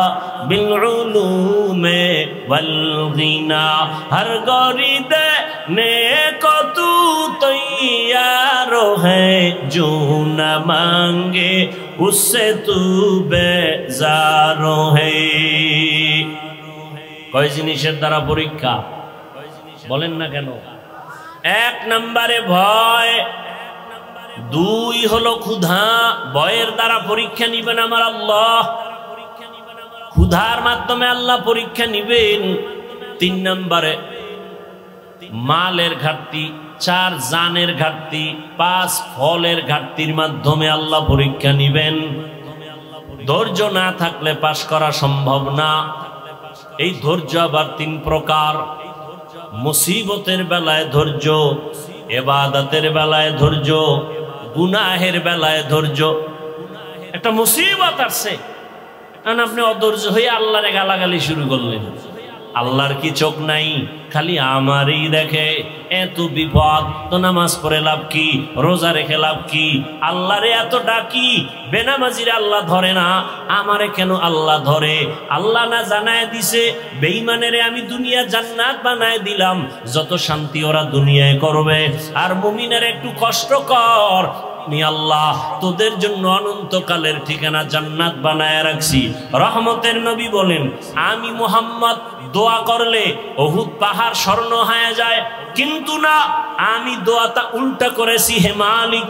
বিল উলুমে ওয়াল গিনা। হর গরিদে নেকো তু তৈয়ার है जो न मांगे उससे तू बेजार है। কয় জিনিসের দ্বারা পরীক্ষা বলেন না কেন? এক নম্বরে ভয়, দুই হলো ক্ষুধা, ভয়ের দ্বারা পরীক্ষা নিবেন আমার আল্লাহ, ক্ষুধার মাধ্যমে আল্লাহ পরীক্ষা নিবেন। তিন নম্বরে মালের ঘাটতি, চার জানের ঘাটতি, পাঁচ ফলের ঘাটতির মাধ্যমে আল্লাহ পরীক্ষা নিবেন। ধৈর্য না থাকলে পাশ করা সম্ভব না। এই ধৈর্য আবার তিন প্রকার, মুসিবতের বেলায় ধৈর্য, ইবাদতের বেলায় ধৈর্য, গুনাহের বেলায় ধৈর্য। একটা মুসিবত আসছে, আপনি অধৈর্য হয়ে আল্লাহরে গালাগালি শুরু করলেন। আল্লাহর কি চোখ নাই? খালি আমারই দেখে। এত বিপদ তো নামাজ পড়ে লাভ কি, রোজা রেখে লাভ কি? আল্লাহরে এত ডাকি, বেনামাজিরে আল্লাহ ধরে না, আমারে কেন আল্লাহ ধরে? আল্লাহ না জানায় দিছে বেঈমানেরে আমি দুনিয়া জান্নাত বানায় দিলাম, যত শান্তি ওরা দুনিয়ায় করবে, আর মুমিনের একটু কষ্ট কর, আমি আল্লাহ তোদের জন্য অনন্তকালের ঠিকানা জান্নাত বানায় রাখছি। রহমতের নবী বলেন, আমি মুহাম্মদ দোয়া করলে উহুদ পাহাড় স্বর্ণ হয়ে যায়, কিন্তু না, আমি দোয়াটা উল্টা করেছি, হে মালিক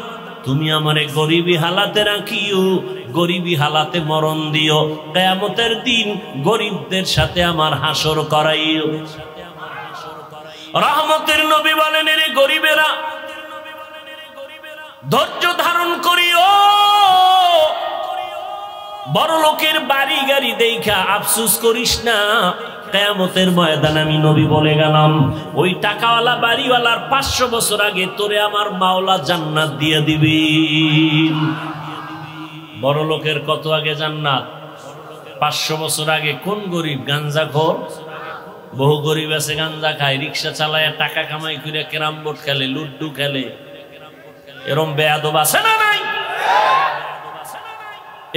তুমি আমারে গরিবী হালাতে রাখিও, গরিবী হালাতে মরণ দিও, কিয়ামতের দিন গরিবদের সাথে আমার হাসর করাইও। রহমতের নবী বলেন, এরে গরিবেরা ধৈর্য ধারণ করিও, বড় লোকের বাড়ি গাড়ি দেখা আফসোস করিস না, কিয়ামতের ময়দান আমি নবী বলে গেলাম, ওই টাকাওয়ালা বাড়িওয়ালার 500 বছর আগে তোরে আমার মাওলা জান্নাত দিয়ে দিবি। বড় লোকের কত আগে জান্নাত? 500 বছর আগে। কোন গরিব? গাঞ্জাখোর। বহু গরিব আছে গাঞ্জা খায়, রিক্সা চালায়, টাকা কামাই করে ক্যারাম বোর্ড খেলে, লুড্ডু খেলে, এরম বেয়াদব আছে না নাই?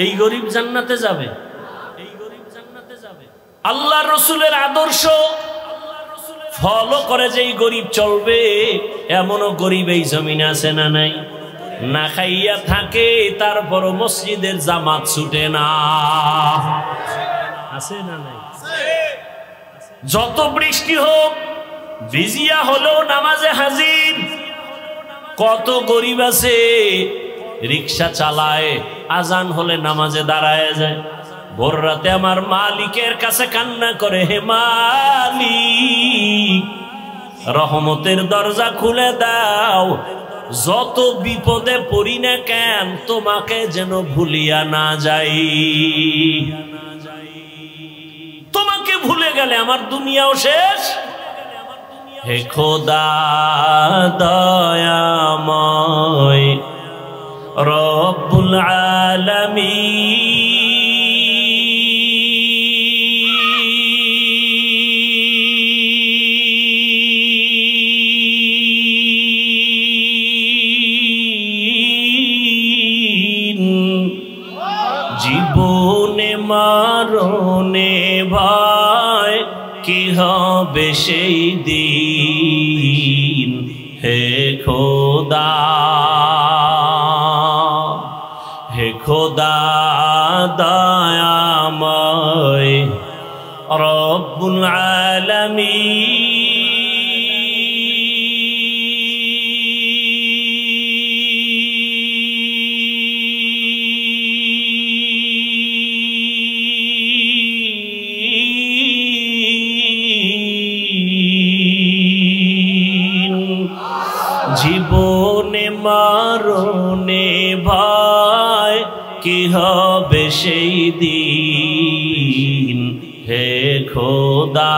এই গরিব জান্নাতে যাবে? আল্লাহ রসুলের আদর্শ ফলো করে যেই গরিব চলবে, এমনও গরিব এই জমিনে আছে না নাই? না খাইয়া থাকে, তারপরও মসজিদের জামাত ছুটে না, আছে না নাই? যত বৃষ্টি হোক ভিজিয়া হলেও নামাজে হাজির। কত গরিব আছে রিক্সা চালায়, আজান হলে নামাজে দাঁড়ায় যায়, ভোর রাতে আমার মালিকের কাছে কান্না করে, হে মালিক রহমতের দরজা খুলে দাও, যত বিপদে পড়ি না কেন তোমাকে যেন ভুলিয়া না যাই। তোমাকে ভুলে গেলে আমার দুনিয়াও শেষ। হে খোদা দয়াময় রব্বুল আলামিন, জীবনে মরণে ভয় কি হবে সেই দিন, হে খোদা, হে খোদা দয়াময় রব্বুল আলামিন। জীবনে মরণে ভয় কি হবে সেই দিন, দিন হে খোদা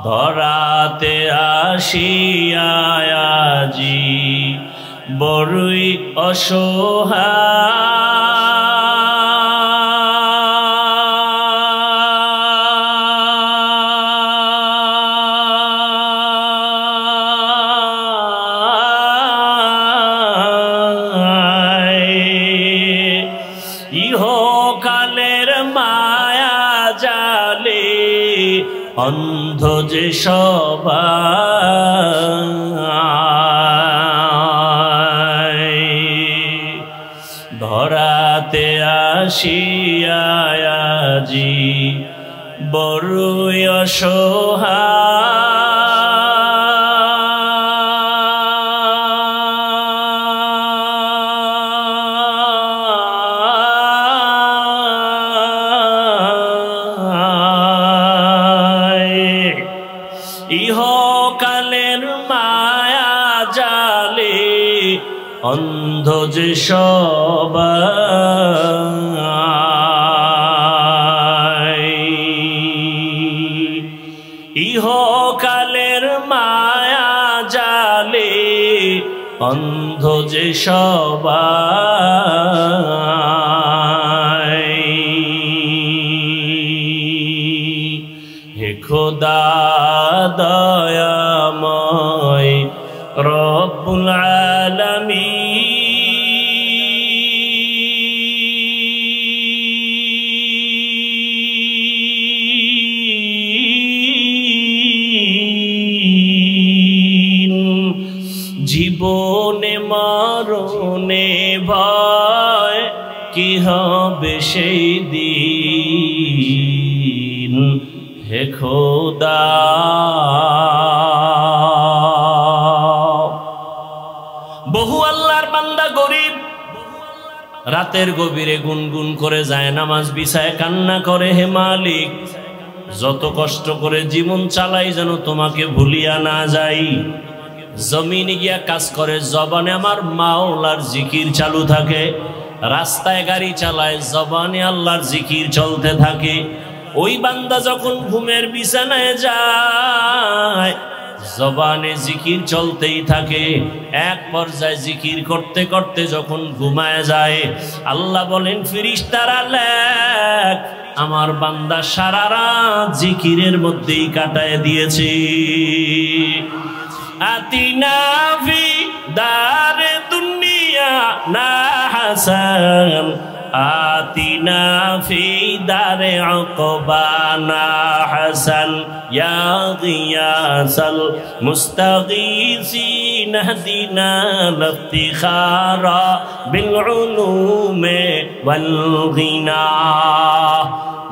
ধরাতে আসিয়া আজি বড়ই অসহায় ইহকালের মায়া জালে অন্ধ যে সবাই ধরাতে আসিয়া আজি বড়ই ইহকালের মায়া জালে অন্ধ যে সবাই ইহকালের মায়া জালে অন্ধ যে সবাই হে খোদা দয়াময় রব্বুল আলামিন জীবনে মরণে ভয় কি হবে সেই দিন হে খোদা বহু আল্লাহর বান্দা গরিব রাতের গভীরে গুনগুন করে যায় নামাজ বিছায় কান্না করে হে মালিক যত কষ্ট করে জীবন চালাই যেন তোমাকে ভুলিয়া না যাই জমিনে গিয়া কাজ করে জবানে আমার মাওলার জিকির চালু থাকে রাস্তায় গাড়ি চালায় জবানে আল্লাহর জিকির চলতে থাকে ওই বান্দা যখন ঘুমের বিছানায় যায় জবানে জিকির চলতেই থাকে এক পর্যায়ে জিকির করতে করতে যখন ঘুমায় যায় আল্লাহ বলেন ফেরেশতারা লেখ আমার বান্দা সারা রাত জিকিরের মধ্যেই কাটায় দিয়েছে আতিনা ফি দারে দুনিয়া না হাসান আতিনা ফি দারে উকবানা হাসান ইয়া গিয়াসাল মুস্তাগীসিন হদিনা লিফতিখারা বিল উলুমে ওয়াল গিনা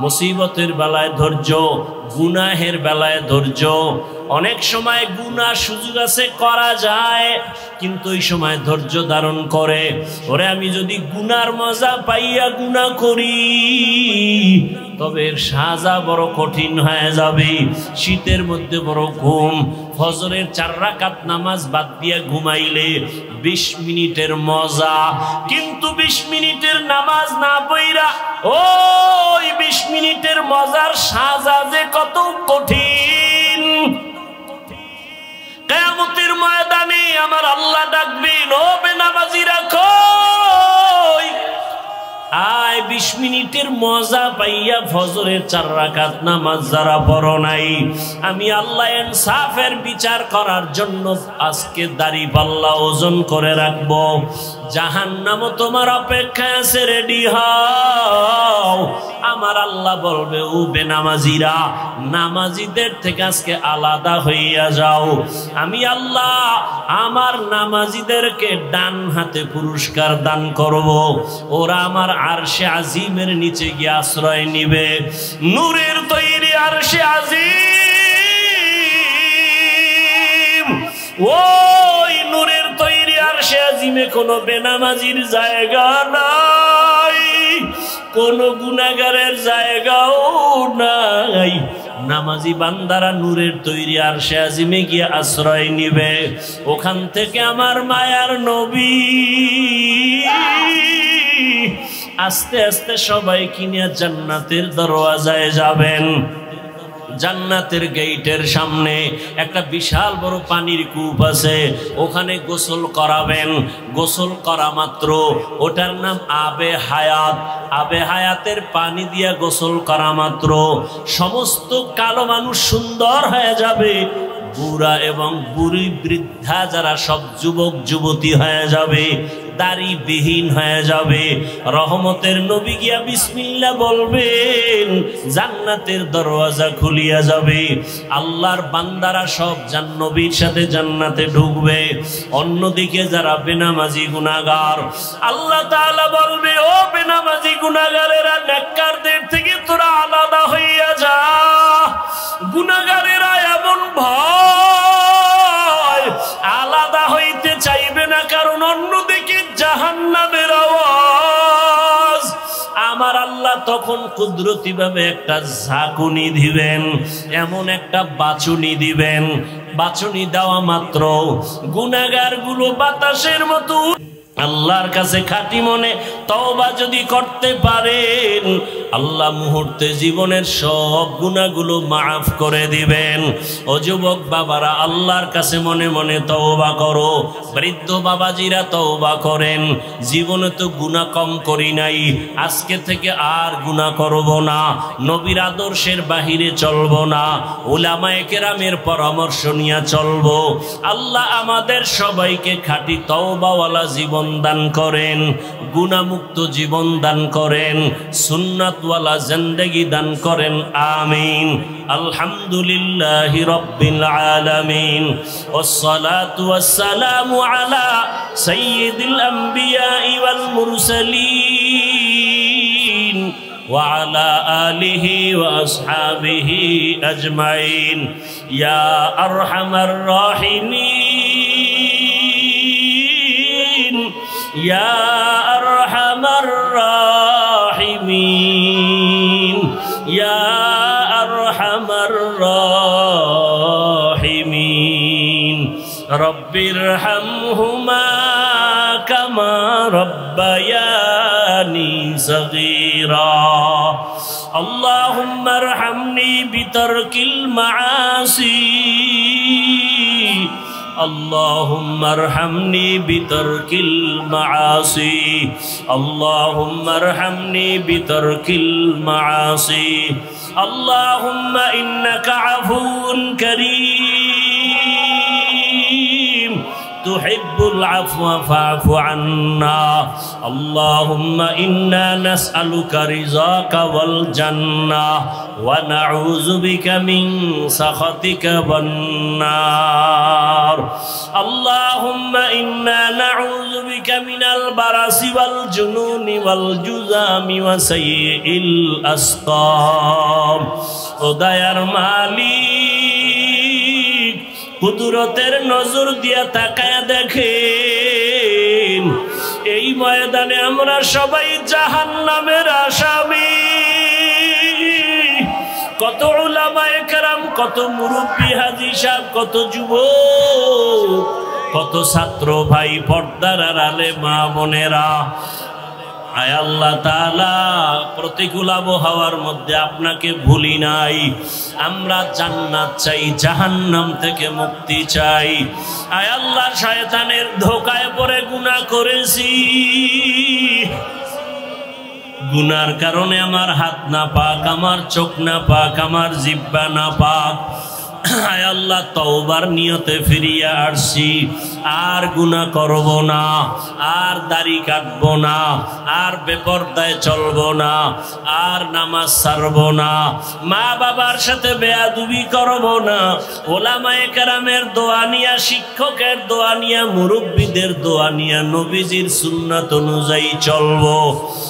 মুসিবতের বেলায় ধৈর্য গুনাহের বেলায় ধৈর্য অনেক সময় গুনাহ সুযোগ আছে করা যায় কিন্তু এই সময় ধৈর্য ধারণ করে ওরে আমি যদি গুনার মজা পাইয়া গুনাহ করি তবে এর সাজা বড় কঠিন হয়ে যাবে শীতের মধ্যে বড় ঘুম ফজরের 4 রাকাত নামাজ বাদ দিয়া ঘুমাইলে 20 মিনিটের মজা কিন্তু 20 মিনিটের নামাজ না পড়া ওই 20 মিনিটের মজার সাজা যে কত কঠিন কিয়ামতের ময়দানে আমার আল্লাহ ডাকবেন ও বেনামাজিরা কই আয় 20 মিনিটের মজা পাইয়া ফজরের 4 রাকাত নামাজ যারা পড়ো নাই আমি আল্লাহ ইনসাফের বিচার করার জন্য আজকে দাড়ি পাল্লা ওজন করে রাখবো জাহান্নামও তোমার অপেক্ষায় আছে রেডি হও আমার আল্লাহ বলবে ও বেনামাজিরা নামাজিদের থেকে আজকে আলাদা হইয়া যাও আমি আল্লাহ আমার নামাজিদেরকে ডান হাতে পুরস্কার দান করব ওরা আমার আরশে আজিমের নিচে গিয়ে আশ্রয় নিবে নূরের তৈরি আরশে আজিম ওই নূরের তৈরি আরশে আজিমে কোনো বেনামাজির জায়গা নাই কোনো গুনাহগারের জায়গাও নাই নামাজি বান্দারা নূরের তৈরি আরশে আজিমে গিয়ে আশ্রয় নিবে ওখান থেকে আমার মায়ার নবী আস্তে আস্তে সবাই কিনে জান্নাতের দরওয়াজায় যাবেন। জান্নাতের গেটের সামনে একটা বিশাল বড় পানির কূপ আছে, ওখানে গোসল করাবেন। গোসল করা মাত্র ওটার নাম আবে হায়াত। আবে হায়াতের পানি দিয়া গোসল করা মাত্র সমস্ত কালো মানুষ সুন্দর হয়ে যাবে, বুড়া এবং বুড়ি বৃদ্ধা যারা সব যুবক যুবতী হয়ে যাবে, দাড়িবিহীন হয়ে যাবে। রহমতের নবী গিয়া বিসমিল্লাহ বলবেন, জান্নাতের দরওয়াজা খুলিয়া যাবে। আল্লাহর বান্দারা সব নবীর সাথে জান্নাতে ঢুকবে। অন্যদিকে যারা বেনামাজি গুনাহগার, আল্লাহ তাআলা বলবে, ও বেনামাজি গুনাহগারেরা, নেককারদের থেকে তোরা আলাদা হইয়া যা। গুনাহগারেরা এমন ভয় আলাদা হইতে চাইবে না, কারণ অন্যদিকে জাহান্নামের আওয়াজ। আমার আল্লাহ তখন কুদরতি ভাবে একটা ঝাঁকুনি দিবেন, এমন একটা বাচুনি দিবেন। বাচুনি দেওয়া মাত্র গুনাহগার গুলো বাতাসের মতো আল্লাহর কাছে খাঁটি মনে তওবা যদি করতে পারেন, আল্লাহ মুহূর্তে জীবনের সব গুনাহগুলো মাফ করে দিবেন। ও যুবক বাবারা, আল্লাহর কাছে মনে মনে তওবা করো। বৃদ্ধ বাবাজিরা তওবা করেন, জীবনে তো গুনাহ কম করি নাই, আজকে থেকে আর গুনাহ করব না, নবীর আদর্শের বাহিরে চলব না, উলামায়ে কেরামের পরামর্শ নিয়ে চলব। আল্লাহ আমাদের সবাইকে খাঁটি তওবাওয়ালা জীবন দান করেন, গুনাহমুক্ত জীবন দান করেন, সুন্নাতওয়ালা জিন্দেগি দান করেন, আমিন। আলহামদুলিল্লাহি রাব্বিল আলামিন, ওয়াসসালাতু ওয়াসসালামু আলা সাইয়্যিদিল আমবিয়াই ওয়াল মুরসালিন ওয়া আলা আলিহি ওয়া আসহাবিহি আজমাইন। ইয়া আরহামার রাহিমিন, ইয়া আরহামার রাহিমিন, ইয়া আরহামার রাহিমিন। রব্বিরহামহুমা কামা রব্বায়ানি সগীরা। আল্লাহুম্মা আরহামনি বিতারকিল মাআসি, اللهم ارحمني بترك المعاصي، اللهم ارحمني بترك المعاصي، اللهم إنك عفو كريم تحب العفو فاعف عنا. اللهم إنا نسألك رضاك والجنة ونعوذ بك من سخطك والنار. اللهم إنا نعوذ بك من البرص والجنون والجذام وسيء الأسقام. خداير মালিক, কুদরতের নজর দিয়া তাকায়া দেখেন, এই ময়দানে আমরা সবাই জাহান্নামের আসামি। কত উলামায়ে কেরাম, কত মুরব্বী হাজী সাহেব, কত যুবক, কত ছাত্র ভাই, পর্দার আড়ালে মা বোনেরা। আয় আল্লাহ তাআলা, প্রতিকূল আবহাওয়ার মধ্যে আপনাকে ভুলি নাই। আমরা জান্নাত চাই, জাহান্নাম থেকে মুক্তি চাই। আয় আল্লাহ, শয়তানের ধোঁকায় পড়ে গুনাহ করেছি, গুনার কারণে আমার হাত না পাক, আমার চোখ না পাক, আমার জিহ্বা না পাক। আয় আল্লাহ, তওবার নিয়তে ফিরিয়ে আসছি, আর গুনাহ করব না, আর দাড়ি কাটব না, আর বেপরদায় চলব না, আর নামাজ ছাড়ব না, মা বাবার সাথে বেয়াদবি করব না, ওলামায়ে কেরামের দোয়া নিয়া, শিক্ষকের দোয়া নিয়া, মুরব্বীদের দোয়া নিয়া, নবীজির সুন্নাত অনুযায়ী চলব।